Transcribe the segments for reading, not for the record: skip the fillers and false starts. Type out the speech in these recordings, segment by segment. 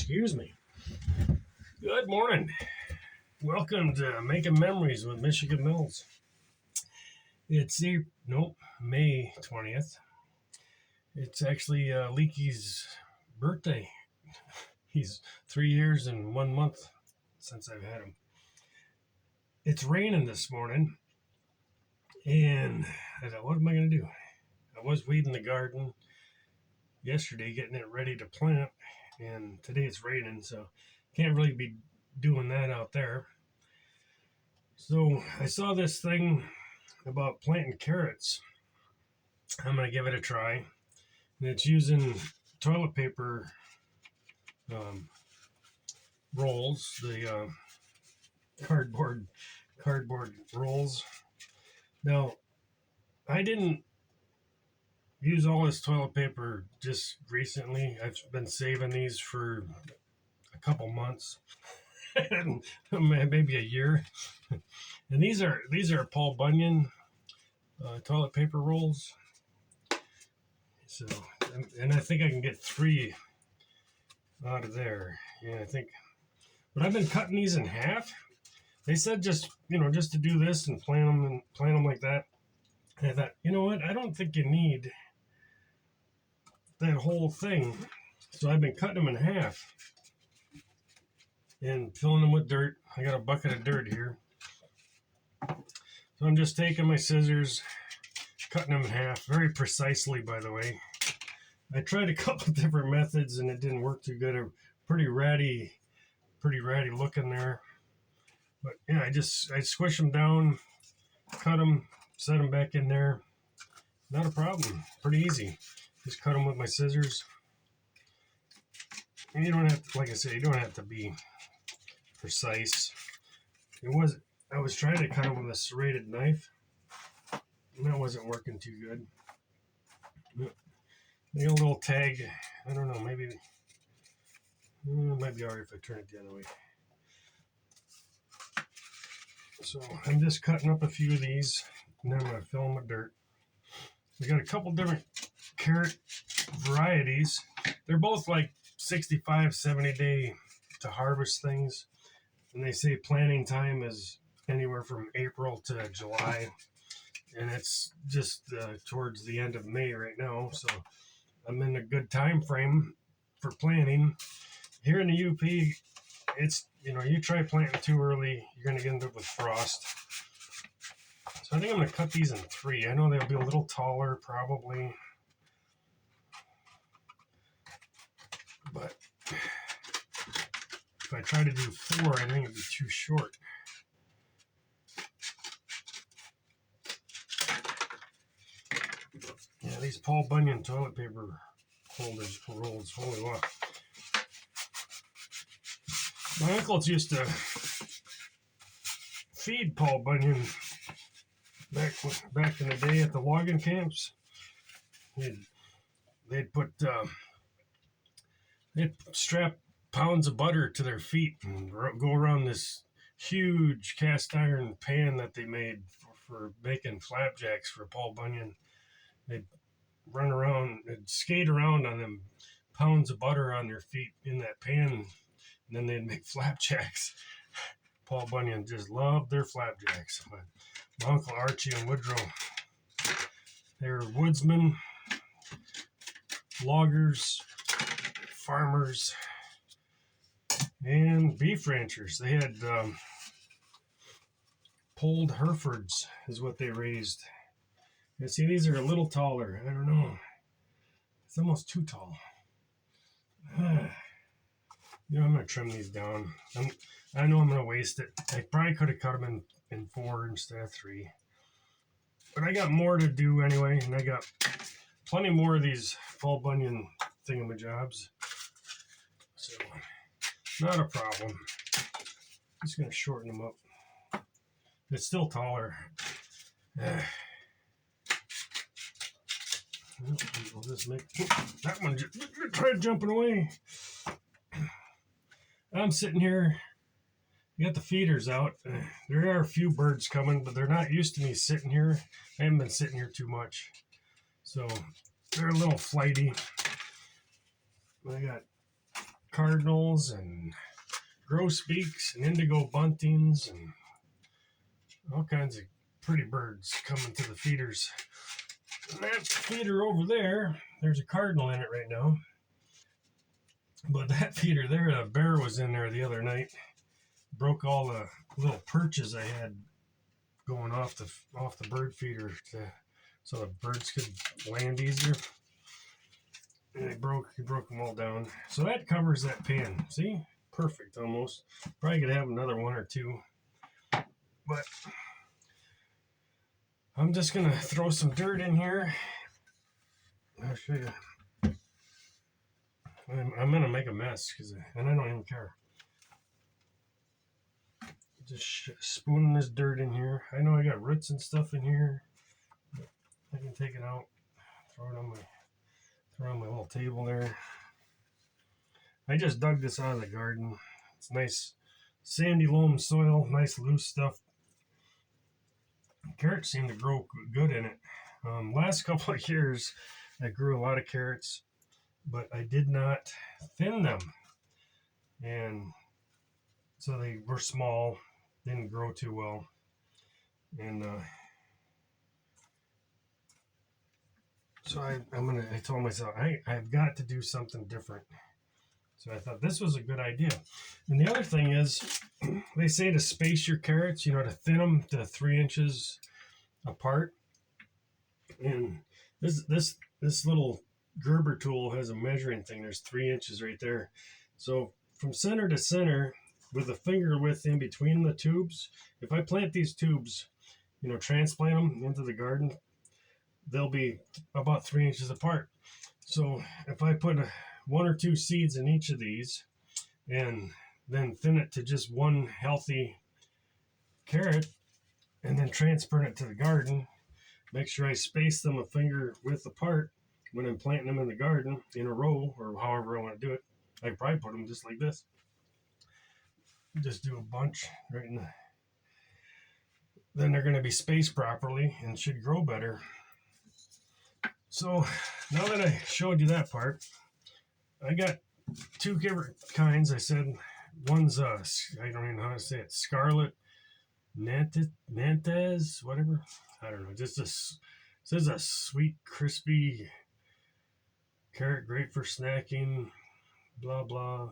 Excuse me. Good morning. Welcome to Making Memories with Michigan Mills. It's May 20th. It's actually Leakey's birthday. He's 3 years and 1 month since I've had him. It's raining this morning, and I thought, what am I going to do? I was weeding the garden yesterday, getting it ready to plant, and today it's raining, so can't really be doing that out there. So I saw this thing about planting carrots. I'm going to give it a try. And it's using toilet paper rolls, the cardboard rolls. Now, I didn't use all this toilet paper just recently. I've been saving these for a couple months, maybe a year. And these are Paul Bunyan toilet paper rolls. So, and I think I can get 3 out of there. Yeah, I think. But I've been cutting these in half. They said just to do this and plant them like that. And I thought, you know what? I don't think you need that whole thing. So I've been cutting them in half and filling them with dirt. I got a bucket of dirt here. So I'm just taking my scissors, cutting them in half, very precisely, by the way. I tried a couple different methods and it didn't work too good. A pretty ratty looking there. But yeah, I squish them down, cut them, set them back in there. Not a problem. Pretty easy. Just cut them with my scissors. And you don't have to, like I said, you don't have to be precise. I was trying to cut them with a serrated knife, and that wasn't working too good. Maybe a little tag. I don't know. Maybe it might be alright if I turn it the other way. So I'm just cutting up a few of these, and then I'm going to fill them with dirt. We got a couple different carrot varieties. They're both like 65, 70 day to harvest things. And they say planting time is anywhere from April to July. And it's just towards the end of May right now. So I'm in a good time frame for planting. Here in the UP, it's, you try planting too early, you're going to end up with frost. So I think I'm going to cut these in 3. I know they'll be a little taller probably. But if I try to do 4, I think it'd be too short. Yeah, these Paul Bunyan toilet paper rolls, holy wow. My uncles used to feed Paul Bunyan back in the day at the logging camps. They'd strap pounds of butter to their feet and go around this huge cast iron pan that they made for making flapjacks for Paul Bunyan. They'd run around, they'd skate around on them pounds of butter on their feet in that pan, and then they'd make flapjacks. Paul Bunyan just loved their flapjacks. My Uncle Archie and Woodrow, they were woodsmen, loggers, farmers, and beef ranchers. They had polled Herefords is what they raised. You see, these are a little taller. I don't know. It's almost too tall. I'm going to trim these down. I know I'm going to waste it. I probably could have cut them in 4 instead of 3. But I got more to do anyway, and I got plenty more of these Paul Bunyan thingamajobs. So, not a problem. Just going to shorten them up. It's still taller. I'll just make that one tried jumping away. I'm sitting here. You got the feeders out. There are a few birds coming, but they're not used to me sitting here. I haven't been sitting here too much, so they're a little flighty. I got cardinals and grosbeaks and indigo buntings and all kinds of pretty birds coming to the feeders. And that feeder over there, there's a cardinal in it right now. But that feeder there, a bear was in there the other night. Broke all the little perches I had going off the bird feeder so the birds could land easier. And he broke them all down. So that covers that pen. See? Perfect almost. Probably could have another one or two. But I'm just going to throw some dirt in here. I'll show you. I'm going to make a mess, and I don't even care. Just spooning this dirt in here. I know I got roots and stuff in here. But I can take it out, throw it on my little table there. I just dug this out of the garden. It's nice sandy loam soil, nice loose stuff. Carrots seem to grow good in it. Last couple of years, I grew a lot of carrots, but I did not thin them. And so they were small, didn't grow too well. And so I told myself, I've got to do something different. So I thought this was a good idea. And the other thing is, they say to space your carrots, to thin them to 3 inches apart. And this little Gerber tool has a measuring thing. There's 3 inches right there. So from center to center, with a finger width in between the tubes, if I plant these tubes, transplant them into the garden, they'll be about 3 inches apart. So if I put 1 or 2 seeds in each of these and then thin it to just one healthy carrot and then transplant it to the garden, make sure I space them a finger width apart when I'm planting them in the garden in a row or however I want to do it. I could probably put them just like this. Just do a bunch right in the... Then they're going to be spaced properly and should grow better. So now that I showed you that part, I got 2 different kinds. I said one's I don't even know how to say it, Scarlet Nantes, whatever. I don't know. Just says a sweet, crispy carrot, great for snacking. Blah blah.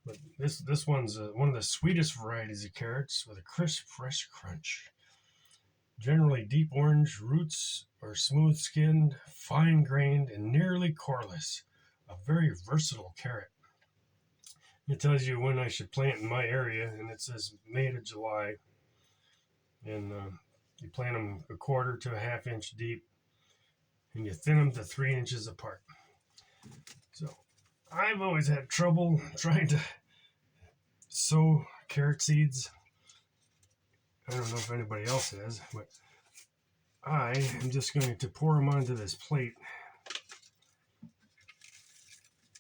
But this one's one of the sweetest varieties of carrots with a crisp, fresh crunch. Generally deep orange, roots are smooth-skinned, fine-grained, and nearly coreless. A very versatile carrot. It tells you when I should plant in my area, and it says May to July. And you plant them 1/4 to 1/2 inch deep, and you thin them to 3 inches apart. So I've always had trouble trying to sow carrot seeds. I don't know if anybody else has, but I am just going to pour them onto this plate.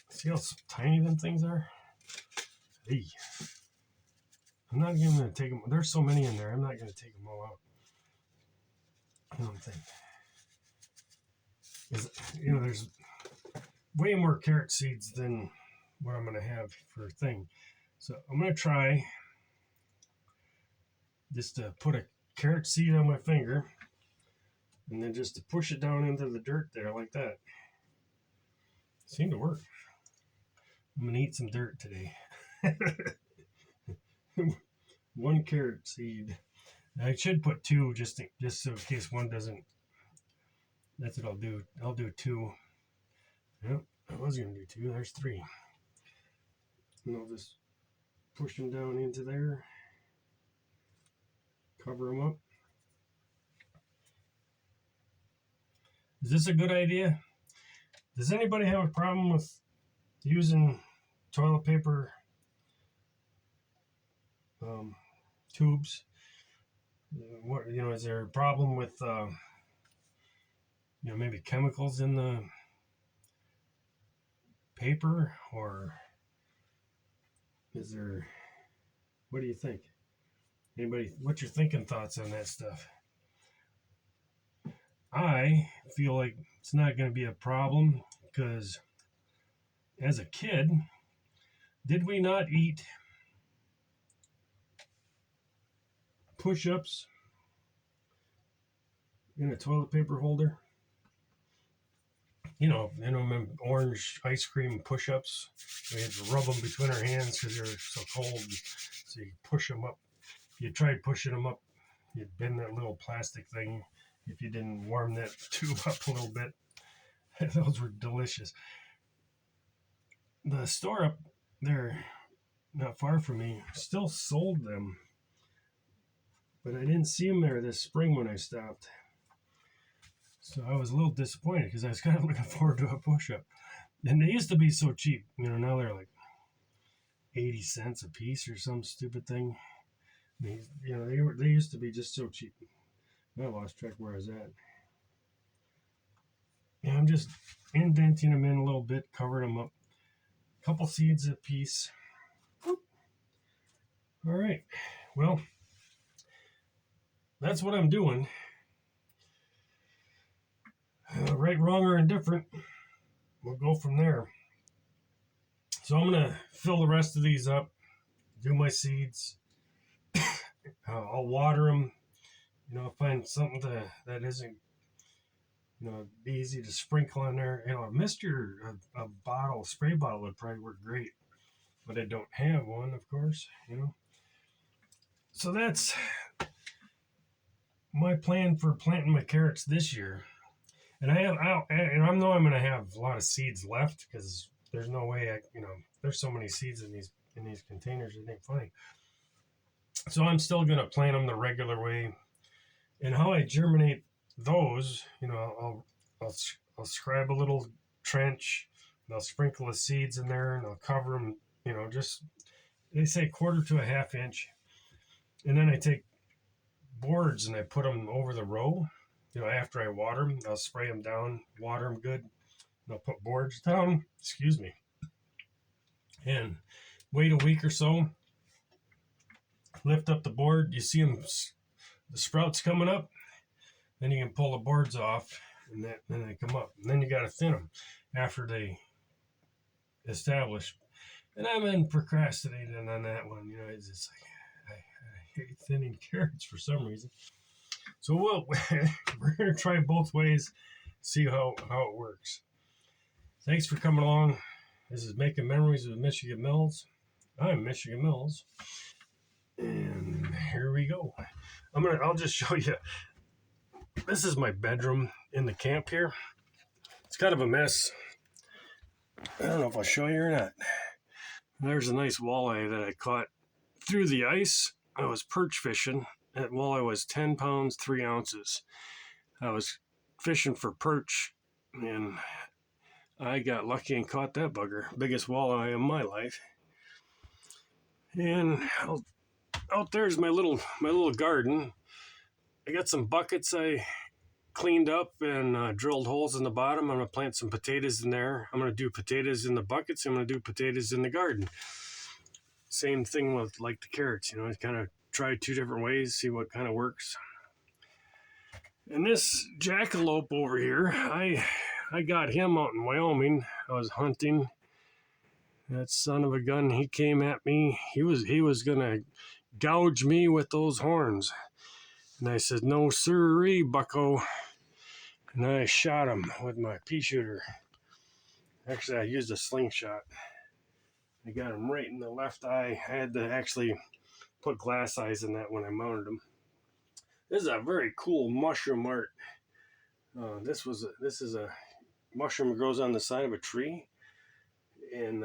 See how tiny them things are? Hey. I'm not even going to take them. There's so many in there. I'm not going to take them all out. I don't think. There's way more carrot seeds than what I'm going to have for a thing. So I'm going to try just to put a carrot seed on my finger and then just to push it down into the dirt there like that. Seemed to work. I'm going to eat some dirt today. 1 carrot seed. I should put 2 just so in case one doesn't. That's what I'll do. I'll do 2. Yep, I was going to do 2. There's 3. And I'll just push them down into there. Cover them up. Is this a good idea? Does anybody have a problem with using toilet paper tubes? Is there a problem with maybe chemicals in the paper, or is there? What do you think? Anybody? What's your thinking thoughts on that stuff? I feel like it's not going to be a problem because as a kid, did we not eat push-ups in a toilet paper holder? Remember orange ice cream push-ups? We had to rub them between our hands because they were so cold. So you push them up. If you tried pushing them up, you'd bend that little plastic thing if you didn't warm that tube up a little bit. Those were delicious. The store up there, not far from me, still sold them, but I didn't see them there this spring when I stopped. So I was a little disappointed because I was kind of looking forward to a push-up. And they used to be so cheap. Now they're like 80 cents a piece or some stupid thing. They used to be just so cheap. I lost track where I was at. Yeah, I'm just indenting them in a little bit, covering them up. A couple seeds a piece. All right. Well, that's what I'm doing. Right, wrong, or indifferent. We'll go from there. So I'm going to fill the rest of these up, do my seeds. I'll water them. Find something that isn't, easy to sprinkle on there. A mister, a bottle, spray bottle would probably work great, but I don't have one, of course. So that's my plan for planting my carrots this year. And I know I'm going to have a lot of seeds left because there's no way there's so many seeds in these containers. It ain't funny. So I'm still going to plant them the regular way. And how I germinate those, I'll scribe a little trench, and I'll sprinkle the seeds in there, and I'll cover them, just, they say 1/4 to a 1/2 inch. And then I take boards and I put them over the row. After I water them, I'll spray them down, water them good, and I'll put boards down, and wait a week or so, lift up the board, you see them, the sprouts coming up, then you can pull the boards off, and then they come up. And then you got to thin them after they establish. And I've been procrastinating on that one. It's just like I hate thinning carrots for some reason. So we're going to try both ways, see how it works. Thanks for coming along. This is Making Memories with Michigan Mills. I'm Michigan Mills. And here we go. I'll just show you. This is my bedroom in the camp here. It's kind of a mess. I don't know if I'll show you or not. There's a nice walleye that I caught through the ice. I was perch fishing. That walleye was 10 pounds, 3 ounces. I was fishing for perch, and I got lucky and caught that bugger. Biggest walleye in my life. And out there's my little garden. I got some buckets I cleaned up and drilled holes in the bottom. I'm going to plant some potatoes in there. I'm going to do potatoes in the buckets. I'm going to do potatoes in the garden. Same thing with like the carrots. I kind of try 2 different ways, see what kind of works. And this jackalope over here, I got him out in Wyoming. I was hunting. That son of a gun, he came at me. He was going to gouge me with those horns. And I said, "No sirree, bucko." And I shot him with my pea shooter. Actually, I used a slingshot. I got him right in the left eye. I had to actually put glass eyes in that when I mounted him. This is a very cool mushroom art. This is a mushroom that grows on the side of a tree. And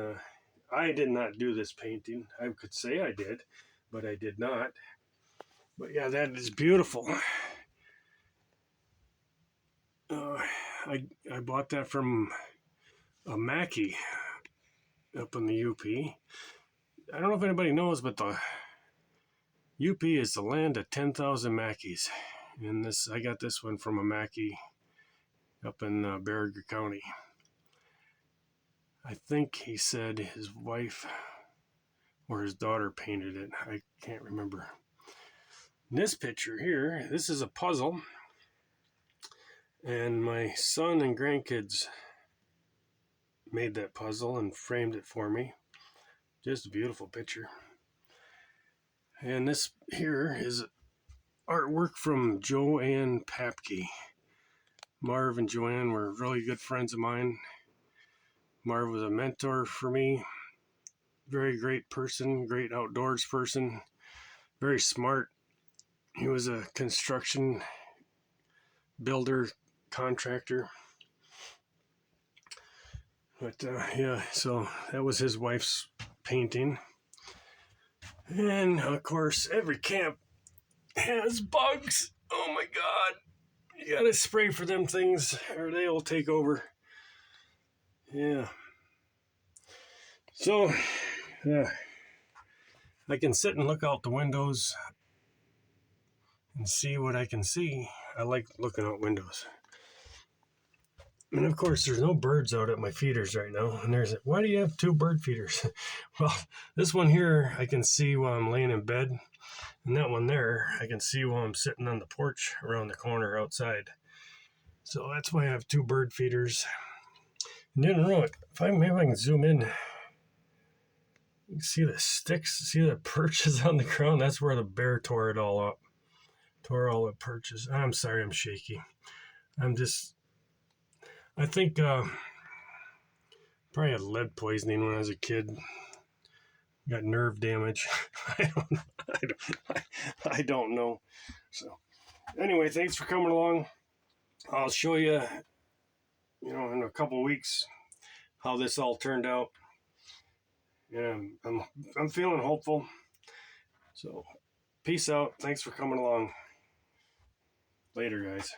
I did not do this painting. I could say I did, but I did not. But yeah, that is beautiful. I bought that from a Mackey up in the UP. I don't know if anybody knows, but the UP is the land of 10,000 Mackeys. And I got this one from a Mackey up in Baraga County. I think he said his wife or his daughter painted it. I can't remember. This picture here, this is a puzzle. And my son and grandkids made that puzzle and framed it for me. Just a beautiful picture. And this here is artwork from Joanne Papke. Marv and Joanne were really good friends of mine. Marv was a mentor for me. Very great person, great outdoors person, very smart. He was a construction builder, contractor. But yeah, so that was his wife's painting. And of course, every camp has bugs. Oh my God. You gotta spray for them things or they will take over. Yeah. So, yeah. I can sit and look out the windows and see what I can see. I like looking out windows. And of course, there's no birds out at my feeders right now. And why do you have 2 bird feeders? Well, this one here I can see while I'm laying in bed. And that one there I can see while I'm sitting on the porch around the corner outside. So that's why I have 2 bird feeders. And then look, maybe I can zoom in. You can see the sticks, see the perches on the ground. That's where the bear tore it all up. Tore all the perches. I'm sorry, I'm shaky. I think probably had lead poisoning when I was a kid. Got nerve damage. I don't know. So anyway, thanks for coming along. I'll show you, in a couple of weeks how this all turned out. And I'm feeling hopeful. So peace out. Thanks for coming along. Later, guys.